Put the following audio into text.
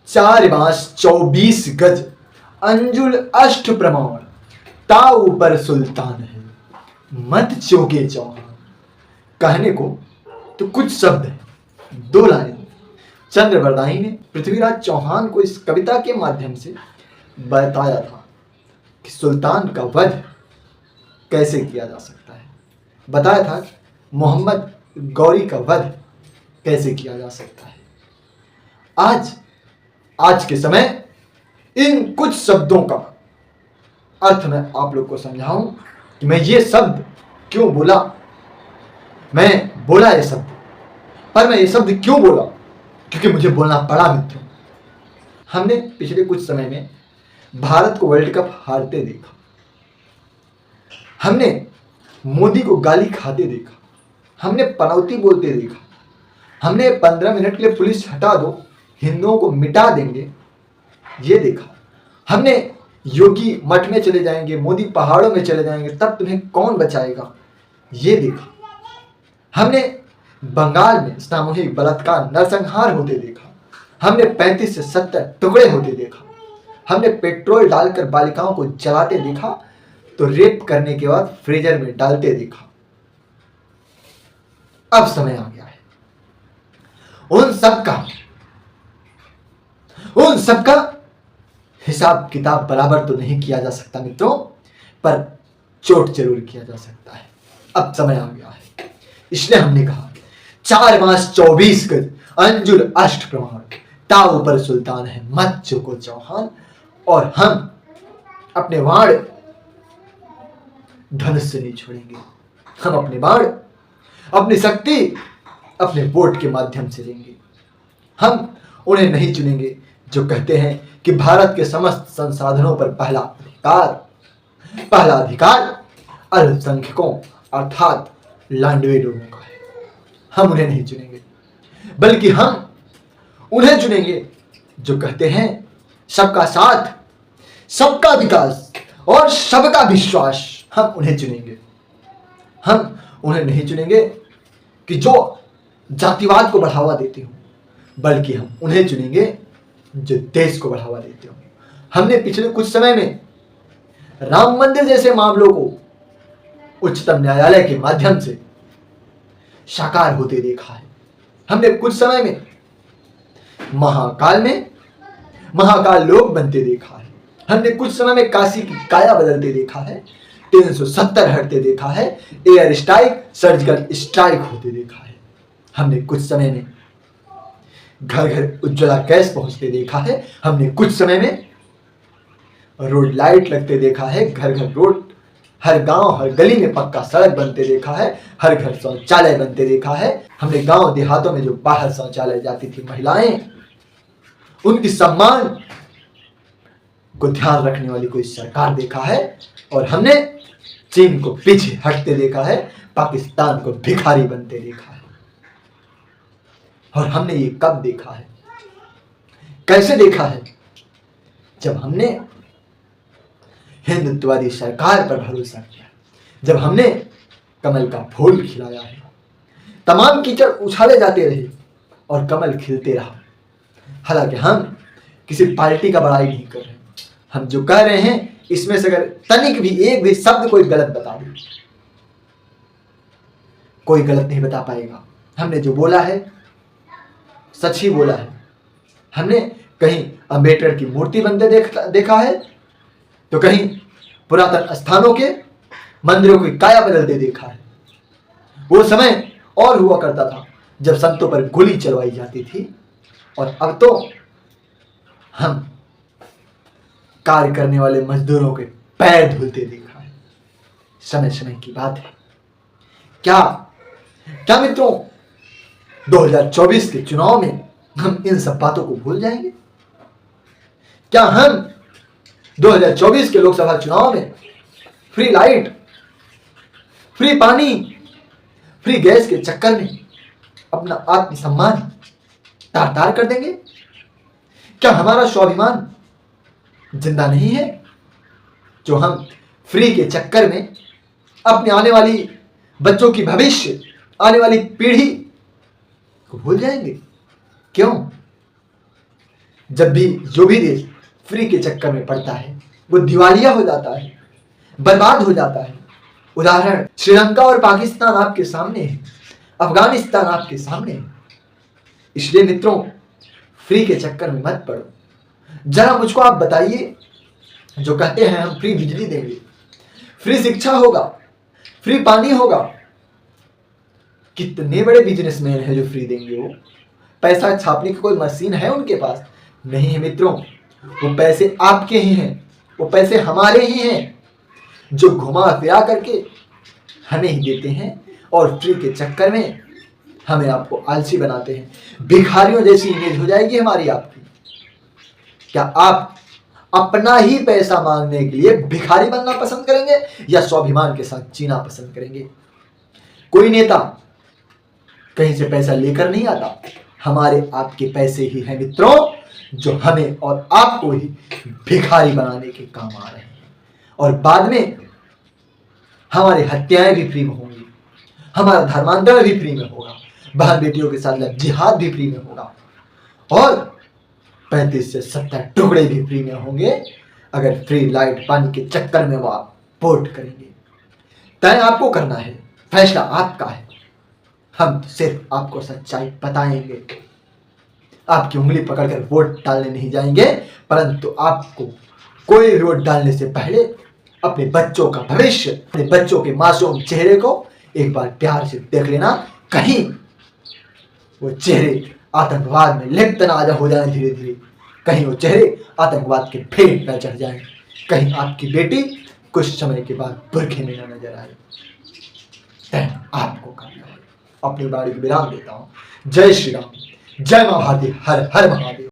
4 बांस 24 गज अंजुल अष्ट प्रमाण, ताऊ पर सुल्तान है मत चौके चौहान। कहने को तो कुछ शब्द है, 2 लाइन चंद्रवरदाई ने पृथ्वीराज चौहान को इस कविता के माध्यम से बताया था कि सुल्तान का वध कैसे किया जा सकता है। बताया था मोहम्मद गौरी का वध कैसे किया जा सकता है। आज के समय इन कुछ शब्दों का अर्थ मैं आप लोग को समझाऊं कि मैं ये शब्द क्यों बोला। मैं बोला ये शब्द, पर मैं ये शब्द क्यों बोला, क्योंकि मुझे बोलना पड़ा। मित्रों, हमने पिछले कुछ समय में भारत को वर्ल्ड कप हारते देखा, हमने मोदी को गाली खाते देखा, हमने पनौती बोलते देखा, हमने 15 मिनट के लिए पुलिस हटा दो हिंदुओं को मिटा देंगे ये देखा, हमने योगी मठ में चले जाएंगे, मोदी पहाड़ों में चले जाएंगे, तब तुम्हें कौन बचाएगा ये देखा, हमने बंगाल में सामूहिक बलात्कार नरसंहार होते देखा, हमने 35 से 70 टुकड़े होते देखा, हमने पेट्रोल डालकर बालिकाओं को जलाते देखा तो रेप करने के बाद फ्रीजर में डालते देखा। अब समय आ गया है उन सबका हिसाब किताब बराबर तो नहीं किया जा सकता मित्रों, पर चोट जरूर किया जा सकता है। अब समय आ गया है, इसलिए हमने कहा 4 बांस 24 गज अंजुल अष्ट प्रमाण, ताऊ पर सुल्तान है मत चुको चौहान। और हम अपने वाण धनुष से नहीं छोड़ेंगे, हम अपने बाण अपनी शक्ति अपने वोट के माध्यम से लेंगे। हम उन्हें नहीं चुनेंगे जो कहते हैं कि भारत के समस्त संसाधनों पर पहला अधिकार अल्पसंख्यकों अर्थात लांडवे लोगों का है। हम उन्हें नहीं चुनेंगे, बल्कि हम उन्हें चुनेंगे जो कहते हैं सबका साथ, सबका विकास और सबका विश्वास। हम उन्हें चुनेंगे। हम उन्हें नहीं चुनेंगे कि जो जातिवाद को बढ़ावा देते हो, बल्कि हम उन्हें चुनेंगे जो देश को बढ़ावा देते हो। हमने पिछले कुछ समय में राम मंदिर जैसे मामलों को उच्चतम न्यायालय के माध्यम से साकार होते देखा है। हमने कुछ समय में महाकाल लोक बनते देखा है। हमने कुछ समय में काशी की काया बदलते देखा है, 370 हटते देखा है, एयर स्ट्राइक सर्जिकल स्ट्राइक होते देखा है। हमने कुछ समय में घर घर उज्ज्वला गैस पहुंचते देखा है। हमने कुछ समय में रोड लाइट लगते देखा है, घर घर रोड, हर गांव हर गली में पक्का सड़क बनते देखा है, हर घर शौचालय बनते देखा है। हमने गांव देहातों में जो बाहर शौचालय जाती थी महिलाएं, उनकी सम्मान को ध्यान रखने वाली कोई सरकार देखा है। और हमने चीन को पीछे हटते देखा है, पाकिस्तान को भिखारी बनते देखा है। और हमने ये कब देखा है, कैसे देखा है? जब हमने हिंदुत्ववादी सरकार पर भरोसा किया, जब हमने कमल का फूल खिलाया है। तमाम कीचड़ उछाले जाते रहे और कमल खिलते रहा। हालांकि हम किसी पार्टी का बड़ाई नहीं कर रहे, हम जो कह रहे हैं इसमें से अगर तनिक भी एक भी शब्द कोई गलत बता दे, कोई गलत नहीं बता पाएगा। हमने जो बोला है सच ही बोला है। हमने कहीं अंबेडकर की मूर्ति बनते देखा है, तो कहीं पुरातन स्थानों के मंदिरों की काया बदलते देखा है। वो समय और हुआ करता था जब संतों पर गोली चलवाई जाती थी, और अब तो हम कार्य करने वाले मजदूरों के पैर धुलते देखा है। समय समय की बात है। क्या मित्रों 2024 के चुनाव में हम इन सब बातों को भूल जाएंगे? क्या हम 2024 के लोकसभा चुनाव में फ्री लाइट, फ्री पानी, फ्री गैस के चक्कर में अपना आत्मसम्मान तार-तार कर देंगे? क्या हमारा स्वाभिमान जिंदा नहीं है, जो हम फ्री के चक्कर में अपने आने वाली बच्चों की भविष्य, आने वाली पीढ़ी को भूल जाएंगे? क्यों? जब भी जो भी देश फ्री के चक्कर में पड़ता है वो दिवालिया हो जाता है, बर्बाद हो जाता है। उदाहरण श्रीलंका और पाकिस्तान आपके सामने है, अफगानिस्तान आपके सामने है। इसलिए मित्रों, फ्री के चक्कर में मत पड़ो। जरा मुझको आप बताइए, जो कहते हैं हम फ्री बिजली देंगे, फ्री शिक्षा होगा, फ्री पानी होगा, कितने बड़े बिजनेसमैन हैं जो फ्री देंगे? वो पैसा छापने की कोई मशीन है उनके पास? नहीं है मित्रों, वो पैसे आपके ही हैं, वो पैसे हमारे ही हैं, जो घुमा फिरा करके हमें ही देते हैं और फ्री के चक्कर में हमें आपको आलसी बनाते हैं। भिखारियों जैसी इमेज हो जाएगी हमारी आपकी। क्या आप अपना ही पैसा मांगने के लिए भिखारी बनना पसंद करेंगे या स्वाभिमान के साथ जीना पसंद करेंगे? कोई नेता कहीं से पैसा लेकर नहीं आता, हमारे आपके पैसे ही हैं मित्रों, जो हमें और आपको ही भिखारी बनाने के काम आ रहे हैं। और बाद में हमारी हत्याएं भी फ्री में होंगी, हमारा धर्मांतरण भी फ्री में होगा, बहन बेटियों के साथ जिहाद भी फ्री में होगा, और 35 से 70 टुकड़े भी फ्री में होंगे अगर फ्री लाइट पानी के चक्कर में वो आप वोट करेंगे। तय आपको करना है, फैसला आपका है। हम सिर्फ आपको सच्चाई बताएंगे, आपकी उंगली पकड़कर वोट डालने नहीं जाएंगे, परंतु आपको कोई भी वोट डालने से पहले अपने बच्चों का भविष्य, अपने बच्चों के मासूम चेहरे को एक बार प्यार से देख लेना। कहीं वो चेहरे आतंकवाद में लिप्त ना हो जाए धीरे धीरे, कहीं वो चेहरे आतंकवाद के फेंट न चढ़ जाए, कहीं आपकी बेटी कुछ समय के बाद बुरखे में न नजर आए। तय आपको करना है। अपनी बारी को विराम देता हूँ। जय श्री राम, जय मां भारती, हर हर महादेव।